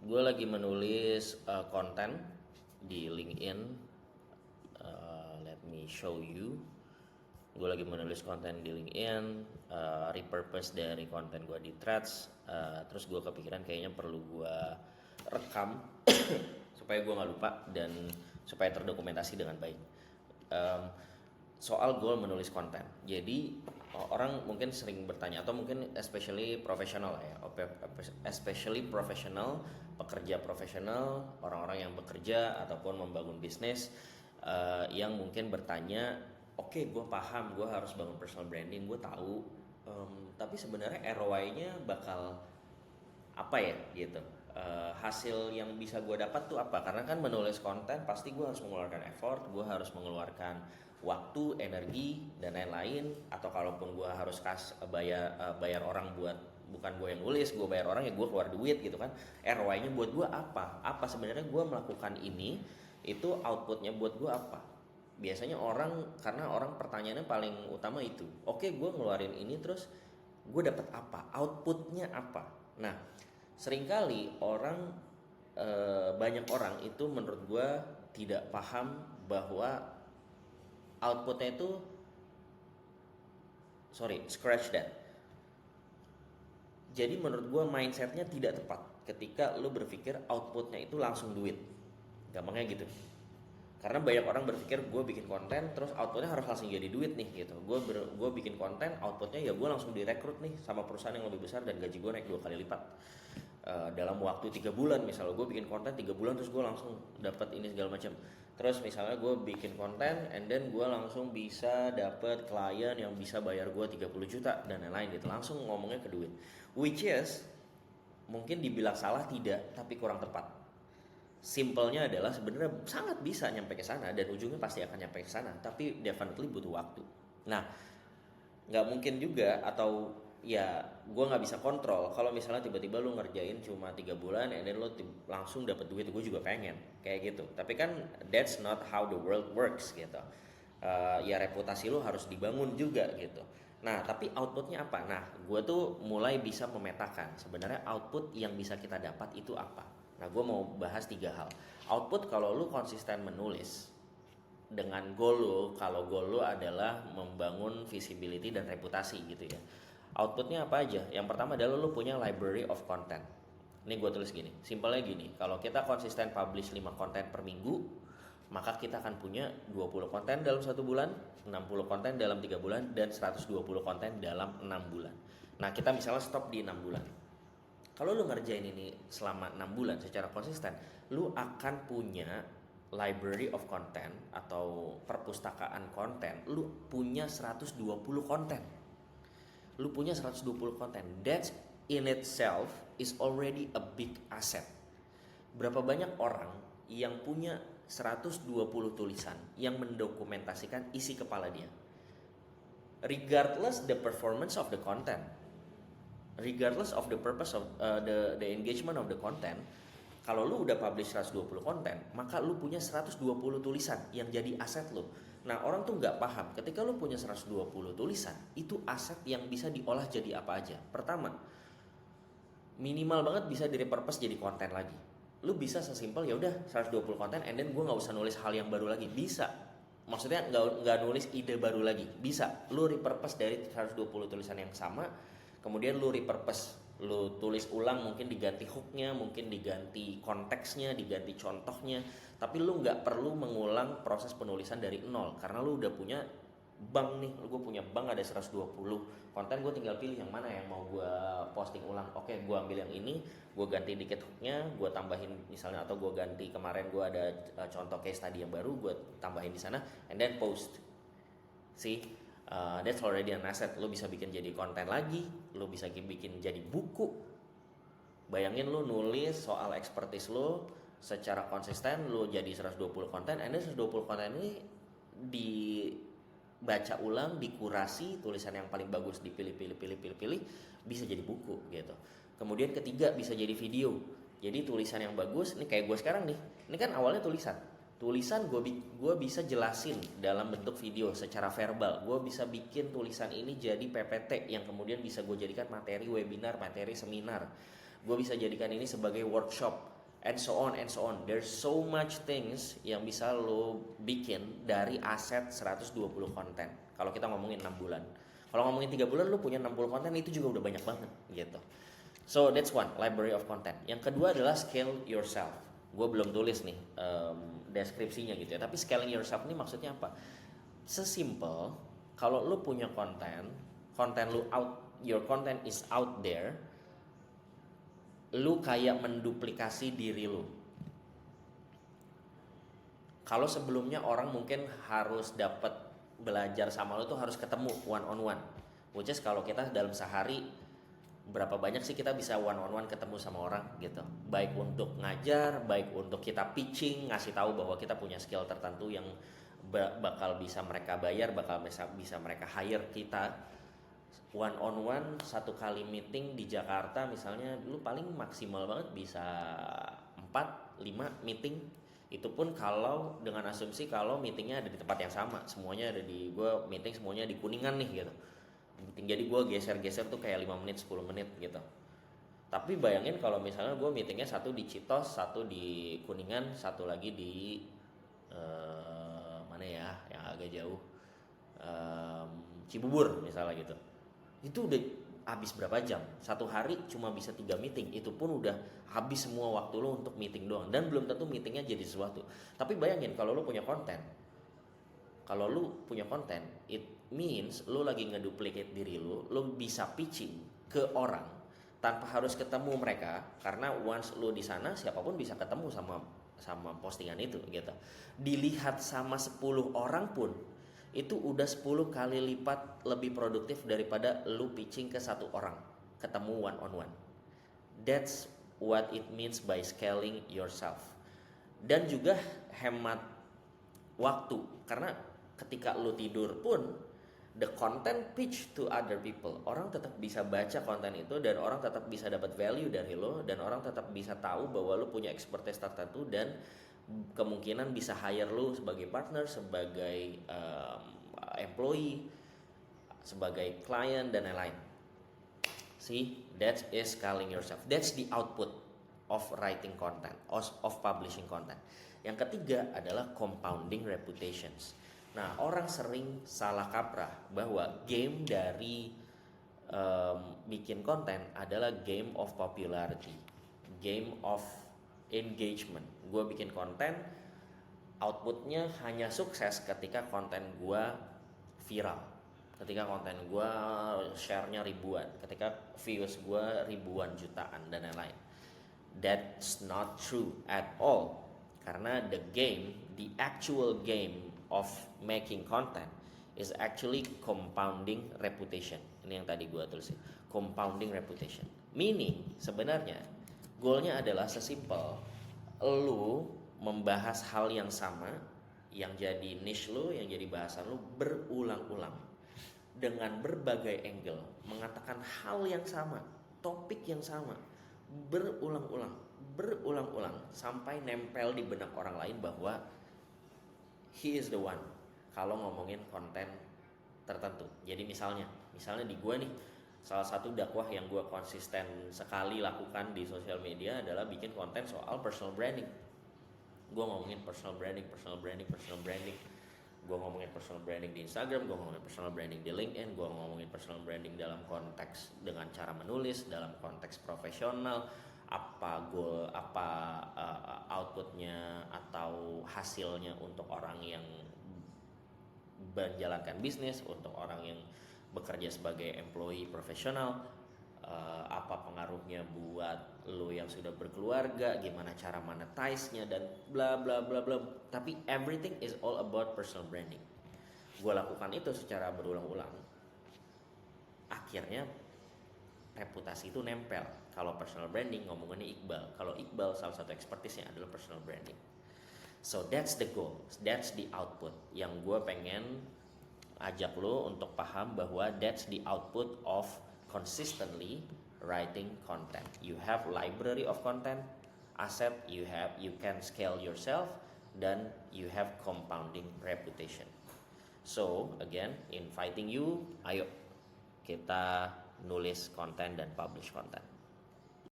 Gue lagi menulis konten di LinkedIn. Let me show you. Gue lagi menulis konten di LinkedIn, repurpose dari konten gue di Threads. Terus gue kepikiran kayaknya perlu gue rekam supaya gue nggak lupa dan supaya terdokumentasi dengan baik. Em, Soal goal menulis konten. Jadi orang mungkin sering bertanya atau mungkin especially profesional ya, especially profesional, pekerja profesional, orang-orang yang bekerja ataupun membangun bisnis yang mungkin bertanya, oke, gue paham, gue harus bangun personal branding, gue tahu, tapi sebenarnya ROI-nya bakal apa ya gitu. Hasil yang bisa gue dapat tuh apa, karena kan menulis konten pasti gue harus mengeluarkan effort, gue harus mengeluarkan waktu, energi dan lain-lain, atau kalaupun gue harus bayar orang buat, bukan gue yang nulis, gue bayar orang ya gue keluar duit gitu kan. ROI-nya buat gue apa sebenarnya gue melakukan ini, itu outputnya buat gue apa. Biasanya orang, karena orang pertanyaannya paling utama itu, oke, gue ngeluarin ini terus gue dapat apa, outputnya apa. Nah, seringkali orang, banyak orang itu menurut gue tidak paham bahwa outputnya itu, sorry, scratch that. Jadi menurut gue mindsetnya tidak tepat ketika lo berpikir outputnya itu langsung duit. Gampangnya gitu. Karena banyak orang berpikir gue bikin konten terus outputnya harus langsung jadi duit nih gitu. Gue bikin konten, outputnya ya gue langsung direkrut nih sama perusahaan yang lebih besar dan gaji gue naik 2 kali lipat. Dalam waktu 3 bulan, misalnya gue bikin konten 3 bulan terus gue langsung dapat ini segala macam. Terus misalnya gue bikin konten and then gue langsung bisa dapat klien yang bisa bayar gue 30 juta dan lain-lain gitu. Langsung ngomongnya ke duit, which is mungkin dibilang salah tidak, tapi kurang tepat. Simpelnya adalah sebenarnya sangat bisa nyampe ke sana dan ujungnya pasti akan nyampe ke sana, tapi definitely butuh waktu. Nah, nggak mungkin juga, atau ya gue nggak bisa kontrol kalau misalnya tiba-tiba lu ngerjain cuma 3 bulan and then lu langsung dapet duit. Gue juga pengen kayak gitu, tapi kan that's not how the world works gitu. Ya reputasi lu harus dibangun juga gitu. Nah, tapi outputnya apa? Nah, gue tuh mulai bisa memetakan sebenarnya output yang bisa kita dapat itu apa. Nah, gue mau bahas 3 hal. Output kalau lu konsisten menulis dengan goal lo, kalau goal lo adalah membangun visibility dan reputasi gitu ya. Outputnya apa aja? Yang pertama adalah lo punya library of content. Ini gue tulis gini, simpelnya gini, kalau kita konsisten publish 5 konten per minggu, maka kita akan punya 20 konten dalam 1 bulan, 60 konten dalam 3 bulan, dan 120 konten dalam 6 bulan. Nah, kita misalnya stop di 6 bulan. Kalau lu ngerjain ini selama 6 bulan secara konsisten, lu akan punya library of content atau perpustakaan konten. Lu punya 120 konten. Lu punya 120 konten. That in itself is already a big asset. Berapa banyak orang yang punya 120 tulisan yang mendokumentasikan isi kepala dia, regardless the performance of the content, regardless of the purpose of the engagement of the content. Kalau lu udah publish 120 konten, maka lu punya 120 tulisan yang jadi aset lu. Nah, orang tuh nggak paham ketika lu punya 120 tulisan itu aset yang bisa diolah jadi apa aja. Pertama, minimal banget bisa direpurpose jadi konten lagi. Lu bisa sesimpel ya udah 120 konten and then gue nggak usah nulis hal yang baru lagi. Bisa, maksudnya nggak nulis ide baru lagi. Bisa lu repurpose dari 120 tulisan yang sama, kemudian lu repurpose, lu tulis ulang, mungkin diganti hooknya, mungkin diganti konteksnya, diganti contohnya, tapi lu nggak perlu mengulang proses penulisan dari nol karena lu udah punya bank nih. Gue punya bank ada 120 konten, gue tinggal pilih yang mana yang mau gue posting ulang. Oke, gue ambil yang ini, gue ganti dikit hooknya, gue tambahin misalnya, atau gue ganti, kemarin gue ada contoh case tadi yang baru, gue tambahin di sana and then post. See, that's already an asset. Lo bisa bikin jadi konten lagi, lo bisa bikin jadi buku. Bayangin lo nulis soal expertise lo secara konsisten, lo jadi 120 konten, and then 120 konten ini dibaca ulang, dikurasi, tulisan yang paling bagus dipilih, bisa jadi buku gitu. Kemudian ketiga, bisa jadi video. Jadi tulisan yang bagus, ini kayak gue sekarang nih, ini kan awalnya tulisan gue bisa jelasin dalam bentuk video secara verbal. Gue bisa bikin tulisan ini jadi PPT yang kemudian bisa gue jadikan materi webinar, materi seminar. gue bisa jadikan ini sebagai workshop, and so on and so on. There's so much things yang bisa lo bikin dari aset 120 konten. Kalau kita ngomongin 6 bulan. Kalau ngomongin 3 bulan lo punya 60 konten, itu juga udah banyak banget gitu. So that's one, library of content. Yang kedua adalah scale yourself. Gue belum tulis nih deskripsinya gitu ya. Tapi scaling yourself ini maksudnya apa? Sesimpel kalau lo punya konten lo out, your content is out there, lu kayak menduplikasi diri lu. Kalau sebelumnya orang mungkin harus dapat belajar sama lu tuh harus ketemu one on one. Which is kalau kita dalam sehari berapa banyak sih kita bisa one on one ketemu sama orang gitu. Baik untuk ngajar, baik untuk kita pitching, ngasih tahu bahwa kita punya skill tertentu yang bakal bisa mereka bayar, bakal bisa mereka hire kita. One on one, satu kali meeting di Jakarta misalnya, lu paling maksimal banget bisa 4-5 meeting. Itu pun kalau dengan asumsi kalau meetingnya ada di tempat yang sama, semuanya ada di, gue meeting semuanya di Kuningan nih gitu. Meeting, jadi gue geser-geser tuh kayak 5 menit 10 menit gitu. Tapi bayangin kalau misalnya gue meetingnya satu di Citos, satu di Kuningan, satu lagi di mana ya yang agak jauh, Cibubur misalnya gitu. Itu udah habis berapa jam? Satu hari cuma bisa 3 meeting. Itu pun udah habis semua waktu lo untuk meeting doang. Dan belum tentu meetingnya jadi sesuatu. Tapi bayangin kalau lo punya konten. Kalau lo punya konten, it means lo lagi ngeduplicate diri lo. Lo bisa pitching ke orang tanpa harus ketemu mereka. Karena once lo di sana, siapapun bisa ketemu sama postingan itu gitu. Dilihat sama 10 orang pun itu udah 10 kali lipat lebih produktif daripada lu pitching ke satu orang, ketemu one on one. That's what it means by scaling yourself. Dan juga hemat waktu, karena ketika lu tidur pun the content pitch to other people, orang tetap bisa baca konten itu dan orang tetap bisa dapat value dari lo, dan orang tetap bisa tahu bahwa lo punya expertise tertentu dan kemungkinan bisa hire lu sebagai partner, sebagai employee, sebagai client dan lain-lain. See, that is scaling yourself. That's the output of writing content, of publishing content. Yang ketiga adalah compounding reputations. Nah, orang sering salah kaprah bahwa game dari bikin konten adalah game of popularity, game of engagement. Gue bikin konten, outputnya hanya sukses ketika konten gue viral, ketika konten gue share-nya ribuan, ketika views gue ribuan jutaan dan lain-lain. That's not true at all. Karena the actual game of making content is actually compounding reputation. Ini yang tadi gue tulisin, compounding reputation. Meaning sebenarnya goalnya adalah sesimpel lu membahas hal yang sama, yang jadi niche lu, yang jadi bahasan lu berulang-ulang dengan berbagai angle, mengatakan hal yang sama, topik yang sama, berulang-ulang sampai nempel di benak orang lain bahwa he is the one kalau ngomongin konten tertentu. Jadi misalnya di gue nih, salah satu dakwah yang gue konsisten sekali lakukan di sosial media adalah bikin konten soal personal branding. Gue ngomongin personal branding. Gue ngomongin personal branding di Instagram, gue ngomongin personal branding di LinkedIn, gue ngomongin personal branding dalam konteks dengan cara menulis, dalam konteks profesional, apa goal, outputnya atau hasilnya untuk orang yang menjalankan bisnis, untuk orang yang bekerja sebagai employee profesional, apa pengaruhnya buat lo yang sudah berkeluarga, gimana cara monetize-nya dan bla bla bla bla. Tapi everything is all about personal branding. Gue lakukan itu secara berulang-ulang. Akhirnya reputasi itu nempel. Kalau personal branding ngomonginnya Iqbal. Kalau Iqbal salah satu expertise-nya adalah personal branding. So that's the goal, that's the output yang gue pengen ajak lo untuk paham bahwa that's the output of consistently writing content. You have library of content, asset, you can scale yourself, dan you have compounding reputation. So again, inviting you, ayo kita nulis konten dan publish konten.